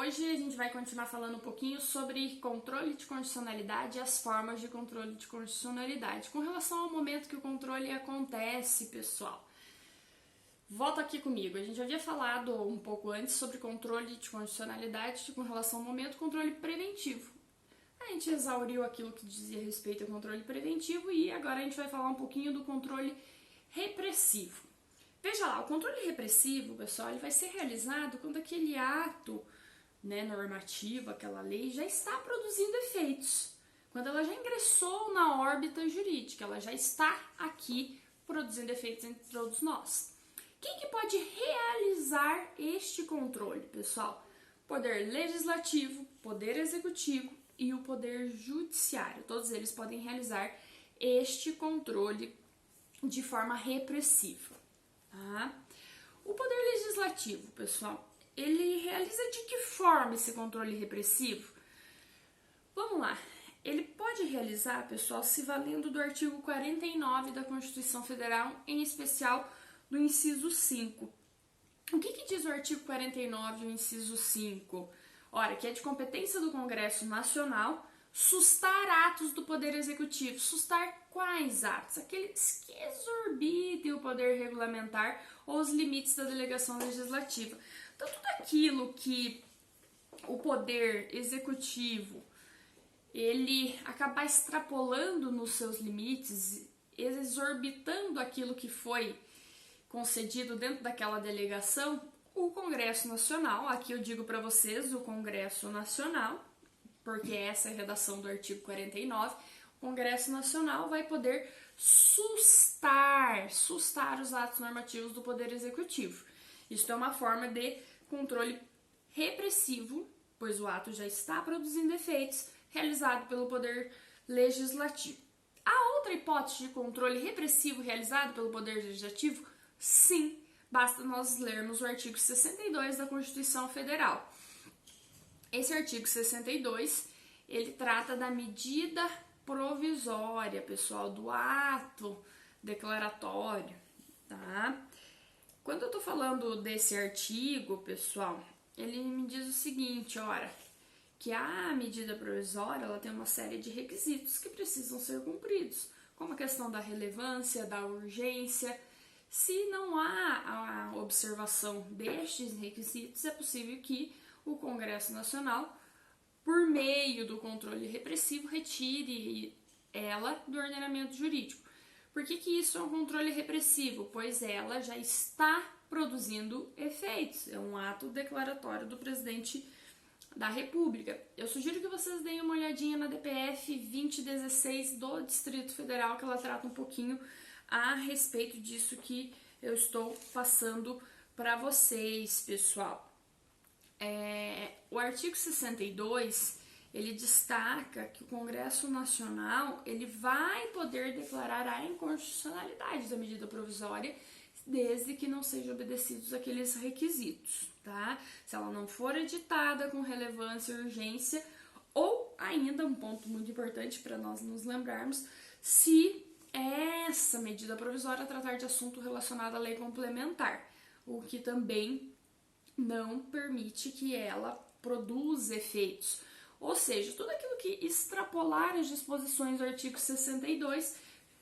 hoje a gente vai continuar falando um pouquinho sobre controle de condicionalidade e as formas de controle de condicionalidade. Com relação ao momento que o controle acontece, pessoal. Volta aqui comigo. A gente havia falado um pouco antes sobre controle de condicionalidade com relação ao momento controle preventivo. A gente exauriu aquilo que dizia respeito ao controle preventivo e agora a gente vai falar um pouquinho do controle repressivo. Veja lá, o controle repressivo, pessoal, ele vai ser realizado quando aquele ato normativo, aquela lei, já está produzindo efeitos. Quando ela já ingressou na órbita jurídica, ela já está aqui produzindo efeitos entre todos nós. Quem que pode realizar este controle, pessoal? Poder legislativo, poder executivo e o poder judiciário. Todos eles podem realizar este controle de forma repressiva. Tá? O poder legislativo, pessoal, ele realiza de que forma esse controle repressivo? Vamos lá. Ele pode realizar, pessoal, se valendo do artigo 49 da Constituição Federal, em especial do inciso 5. O que diz o artigo 49, o inciso 5? Ora, que é de competência do Congresso Nacional sustar atos do Poder Executivo. Sustar quais atos? Aqueles que exorbitem o poder regulamentar ou os limites da delegação legislativa. Então, tudo aquilo que o Poder Executivo ele acabar extrapolando nos seus limites, exorbitando aquilo que foi concedido dentro daquela delegação, o Congresso Nacional, aqui eu digo para vocês, o Congresso Nacional, porque essa é a redação do artigo 49, o Congresso Nacional vai poder sustar os atos normativos do Poder Executivo. Isso é uma forma de controle repressivo, pois o ato já está produzindo efeitos, realizado pelo Poder Legislativo. Há outra hipótese de controle repressivo realizado pelo Poder Legislativo? Sim, basta nós lermos o artigo 62 da Constituição Federal. Esse artigo 62, ele trata da medida provisória, pessoal, do ato declaratório, tá? Quando eu tô falando desse artigo, pessoal, ele me diz o seguinte, ora, que a medida provisória, ela tem uma série de requisitos que precisam ser cumpridos, como a questão da relevância, da urgência. Se não há a observação destes requisitos, é possível que o Congresso Nacional, por meio do controle repressivo, retire ela do ordenamento jurídico. Por que isso é um controle repressivo? Pois ela já está produzindo efeitos. É um ato declaratório do presidente da República. Eu sugiro que vocês deem uma olhadinha na DPF 2016 do Distrito Federal, que ela trata um pouquinho a respeito disso que eu estou passando para vocês, pessoal. O artigo 62, ele destaca que o Congresso Nacional ele vai poder declarar a inconstitucionalidade da medida provisória desde que não sejam obedecidos aqueles requisitos, tá? Se ela não for editada com relevância e urgência, ou ainda um ponto muito importante para nós nos lembrarmos, se essa medida provisória tratar de assunto relacionado à lei complementar, o que também não permite que ela produza efeitos. Ou seja, tudo aquilo que extrapolar as disposições do artigo 62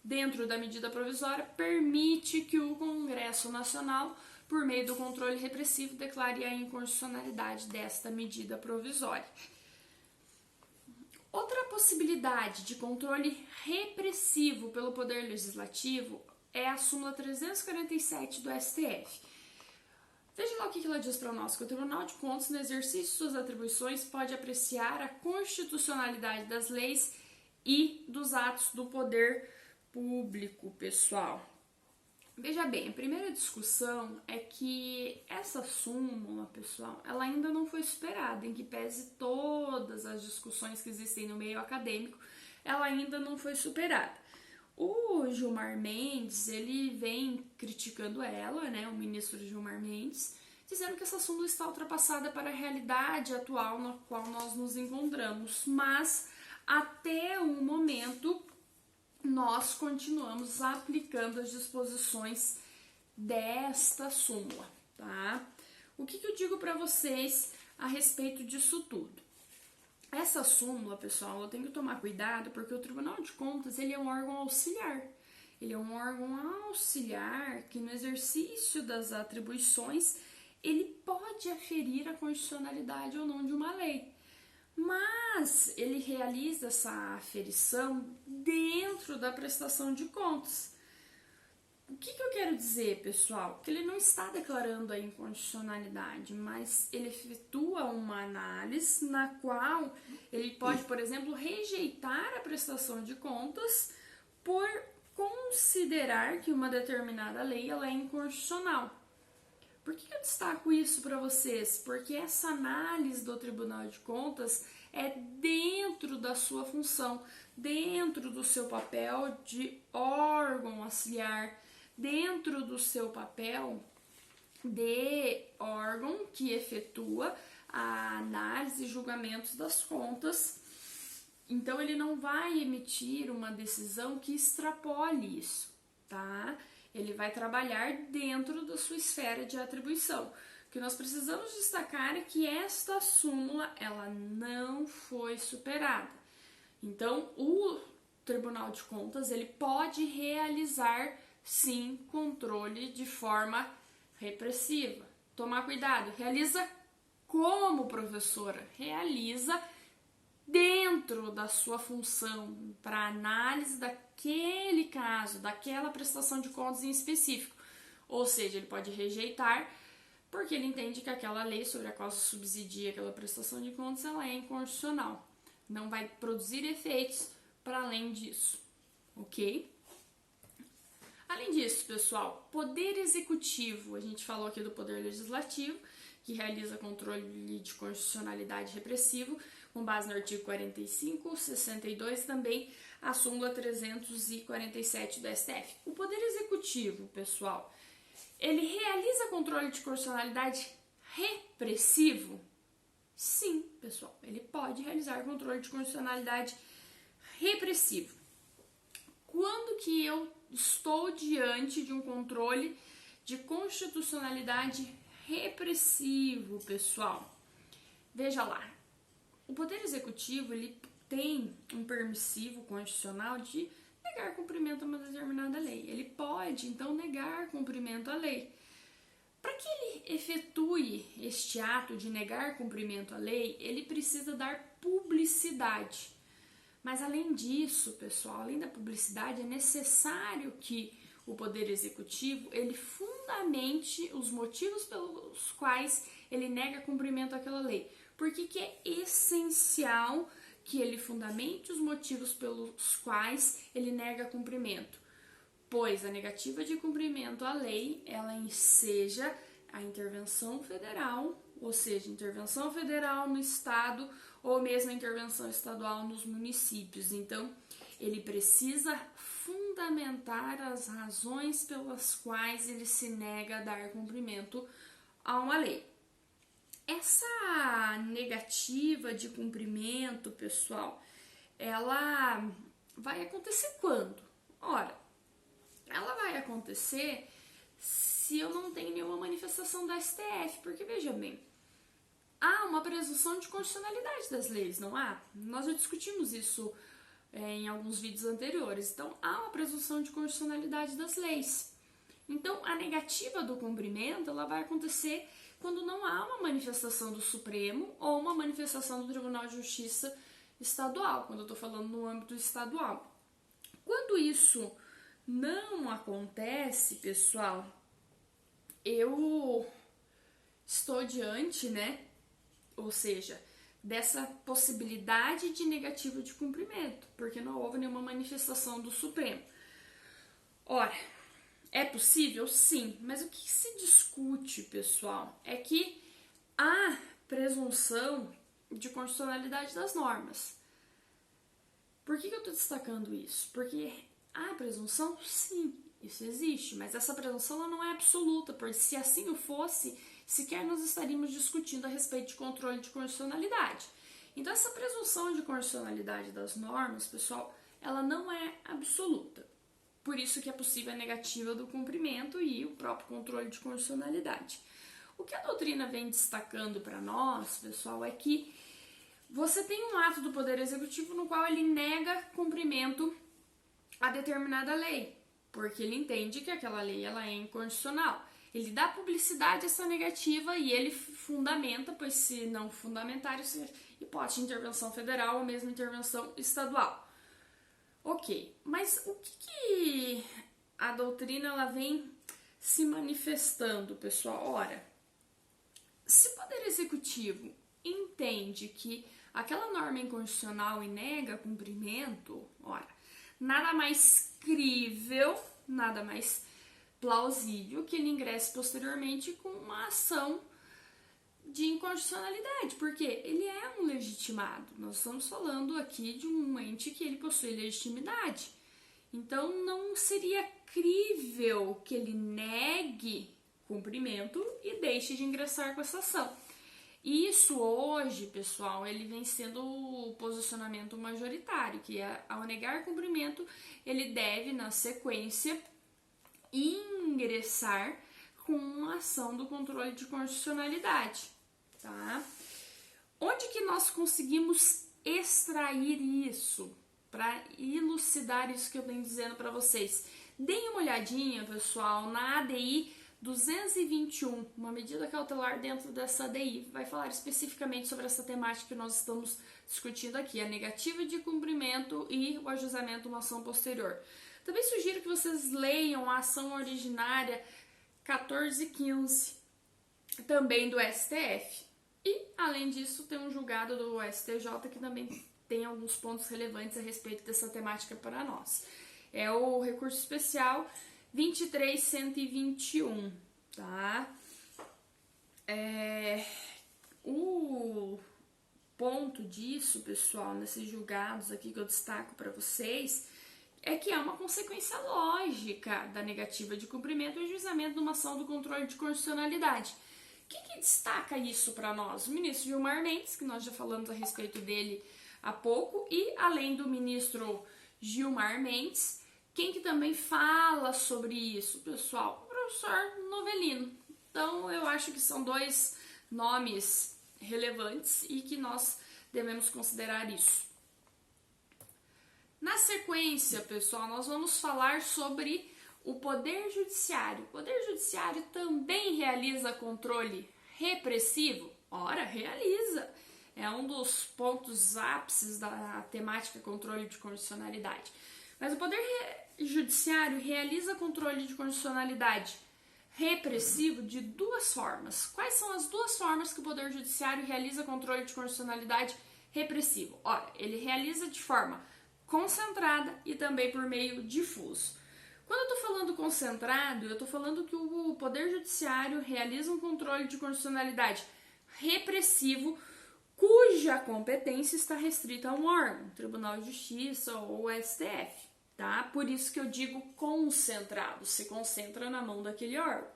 dentro da medida provisória permite que o Congresso Nacional, por meio do controle repressivo, declare a inconstitucionalidade desta medida provisória. Outra possibilidade de controle repressivo pelo Poder Legislativo é a súmula 347 do STF. Veja lá o que ela diz para nós, que o Tribunal de Contas, no exercício de suas atribuições, pode apreciar a constitucionalidade das leis e dos atos do poder público, pessoal. Veja bem, a primeira discussão é que essa súmula, pessoal, ela ainda não foi superada, em que pese todas as discussões que existem no meio acadêmico, ela ainda não foi superada. O Gilmar Mendes, ele vem criticando ela, o ministro Gilmar Mendes, dizendo que essa súmula está ultrapassada para a realidade atual na qual nós nos encontramos, mas até o momento nós continuamos aplicando as disposições desta súmula, tá? O que eu digo para vocês a respeito disso tudo. Essa súmula, pessoal, eu tenho que tomar cuidado porque o Tribunal de Contas ele é um órgão auxiliar. Ele é um órgão auxiliar que no exercício das atribuições ele pode aferir a constitucionalidade ou não de uma lei. Mas ele realiza essa aferição dentro da prestação de contas. O que eu quero dizer, pessoal? Que ele não está declarando a inconstitucionalidade, mas ele efetua uma análise na qual ele pode, por exemplo, rejeitar a prestação de contas por considerar que uma determinada lei ela é inconstitucional. Por que eu destaco isso para vocês? Porque essa análise do Tribunal de Contas é dentro da sua função, dentro do seu papel de órgão auxiliar, dentro do seu papel de órgão que efetua a análise e julgamentos das contas. Então, ele não vai emitir uma decisão que extrapole isso, tá? Ele vai trabalhar dentro da sua esfera de atribuição. O que nós precisamos destacar é que esta súmula, ela não foi superada. Então, o Tribunal de Contas, ele pode realizar, sim, controle de forma repressiva. Tomar cuidado, realiza como, professora? Realiza dentro da sua função para análise daquele caso, daquela prestação de contas em específico. Ou seja, ele pode rejeitar porque ele entende que aquela lei sobre a qual se subsidia aquela prestação de contas ela é inconstitucional. Não vai produzir efeitos para além disso, ok? Além disso, pessoal, poder executivo, a gente falou aqui do poder legislativo, que realiza controle de constitucionalidade repressivo, com base no artigo 45, 62 também a súmula 347 do STF. O Poder Executivo, pessoal, ele realiza controle de constitucionalidade repressivo? Sim, pessoal, ele pode realizar controle de constitucionalidade repressivo. Quando que eu estou diante de um controle de constitucionalidade repressivo, pessoal? Veja lá. O Poder Executivo ele tem um permissivo constitucional de negar cumprimento a uma determinada lei. Ele pode, então, negar cumprimento à lei. Para que ele efetue este ato de negar cumprimento à lei, ele precisa dar publicidade. Mas, além disso, pessoal, além da publicidade, é necessário que o Poder Executivo ele fundamente os motivos pelos quais ele nega cumprimento àquela lei. Por que é essencial que ele fundamente os motivos pelos quais ele nega cumprimento? Pois a negativa de cumprimento à lei, ela enseja a intervenção federal, ou seja, intervenção federal no estado ou mesmo a intervenção estadual nos municípios. Então, ele precisa fundamentar as razões pelas quais ele se nega a dar cumprimento a uma lei. Essa negativa de cumprimento, pessoal, ela vai acontecer quando? Ora, ela vai acontecer se eu não tenho nenhuma manifestação da STF, porque veja bem, há uma presunção de constitucionalidade das leis, não há? Nós já discutimos isso em alguns vídeos anteriores. Então, há uma presunção de constitucionalidade das leis. Então, a negativa do cumprimento, ela vai acontecer quando não há uma manifestação do Supremo ou uma manifestação do Tribunal de Justiça estadual, quando eu estou falando no âmbito estadual. Quando isso não acontece, pessoal, eu estou diante, ou seja, dessa possibilidade de negativa de cumprimento, porque não houve nenhuma manifestação do Supremo. Ora, é possível? Sim, mas o que se discute, pessoal, é que há presunção de constitucionalidade das normas. Por que eu estou destacando isso? Porque há presunção? Sim, isso existe, mas essa presunção ela não é absoluta, porque se assim o fosse, sequer nós estaríamos discutindo a respeito de controle de constitucionalidade. Então, essa presunção de constitucionalidade das normas, pessoal, ela não é absoluta. Por isso que é possível a negativa do cumprimento e o próprio controle de constitucionalidade. O que a doutrina vem destacando para nós, pessoal, é que você tem um ato do Poder Executivo no qual ele nega cumprimento a determinada lei, porque ele entende que aquela lei ela é inconstitucional. Ele dá publicidade a essa negativa e ele fundamenta, pois se não fundamentar, isso é hipótese de intervenção federal ou mesmo intervenção estadual. Ok, mas o que a doutrina ela vem se manifestando, pessoal? Ora, se o Poder Executivo entende que aquela norma é inconstitucional e nega cumprimento, ora, nada mais crível, nada mais plausível que ele ingresse posteriormente com uma ação de inconstitucionalidade, porque ele é um legitimado. Nós estamos falando aqui de um ente que ele possui legitimidade. Então, não seria crível que ele negue cumprimento e deixe de ingressar com essa ação. Isso hoje, pessoal, ele vem sendo o posicionamento majoritário, que ao negar cumprimento, ele deve, na sequência, ingressar com uma ação do controle de constitucionalidade, tá? Onde que nós conseguimos extrair isso? Para elucidar isso que eu venho dizendo para vocês. Deem uma olhadinha, pessoal, na ADI 221, uma medida cautelar dentro dessa ADI, vai falar especificamente sobre essa temática que nós estamos discutindo aqui, a negativa de cumprimento e o ajuizamento de uma ação posterior. Também sugiro que vocês leiam a ação originária 1415, também do STF. E, além disso, tem um julgado do STJ que também tem alguns pontos relevantes a respeito dessa temática para nós. É o recurso especial 23.121, tá? O ponto disso, pessoal, nesses julgados aqui que eu destaco para vocês, é que é uma consequência lógica da negativa de cumprimento e ajuizamento de uma ação do controle de constitucionalidade. O que destaca isso para nós? O ministro Gilmar Mendes, que nós já falamos a respeito dele há pouco, e além do ministro Gilmar Mendes, quem que também fala sobre isso, pessoal? O professor Novellino. Então, eu acho que são dois nomes relevantes e que nós devemos considerar isso. Na sequência, pessoal, nós vamos falar sobre o Poder Judiciário. O Poder Judiciário também realiza controle repressivo? Ora, realiza. É um dos pontos ápices da temática controle de constitucionalidade. Mas o Poder Judiciário realiza controle de constitucionalidade repressivo de duas formas. Quais são as duas formas que o Poder Judiciário realiza controle de constitucionalidade repressivo? Ora, ele realiza de forma concentrada e também por meio difuso. Quando eu estou falando concentrado, eu estou falando que o Poder Judiciário realiza um controle de constitucionalidade repressivo cuja competência está restrita a um órgão, Tribunal de Justiça ou STF, tá? Por isso que eu digo concentrado, se concentra na mão daquele órgão.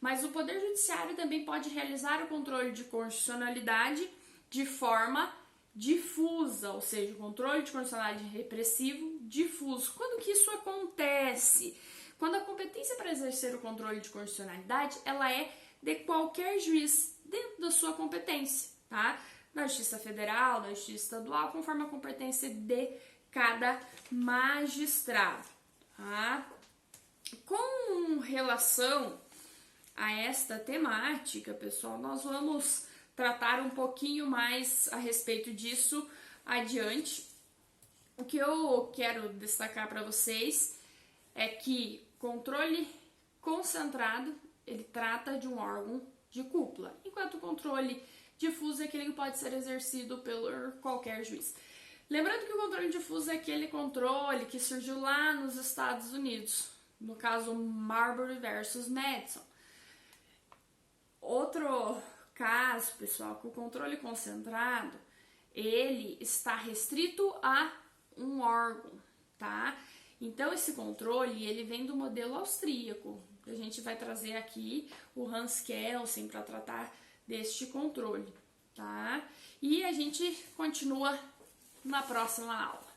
Mas o Poder Judiciário também pode realizar o controle de constitucionalidade de forma difusa, ou seja, o controle de constitucionalidade repressivo difuso. Quando que isso acontece? Quando a competência para exercer o controle de constitucionalidade, ela é de qualquer juiz dentro da sua competência, tá? Na Justiça Federal, na Justiça Estadual, conforme a competência de cada magistrado, tá? Com relação a esta temática, pessoal, nós vamos tratar um pouquinho mais a respeito disso adiante. O que eu quero destacar para vocês é que controle concentrado, ele trata de um órgão de cúpula, enquanto o controle difuso é aquele que pode ser exercido por qualquer juiz. Lembrando que o controle difuso é aquele controle que surgiu lá nos Estados Unidos, no caso Marbury versus Madison. Outro caso, pessoal, que o controle concentrado, ele está restrito a um órgão, tá? Então, esse controle, ele vem do modelo austríaco. A gente vai trazer aqui o Hans Kelsen para tratar deste controle, tá? E a gente continua na próxima aula.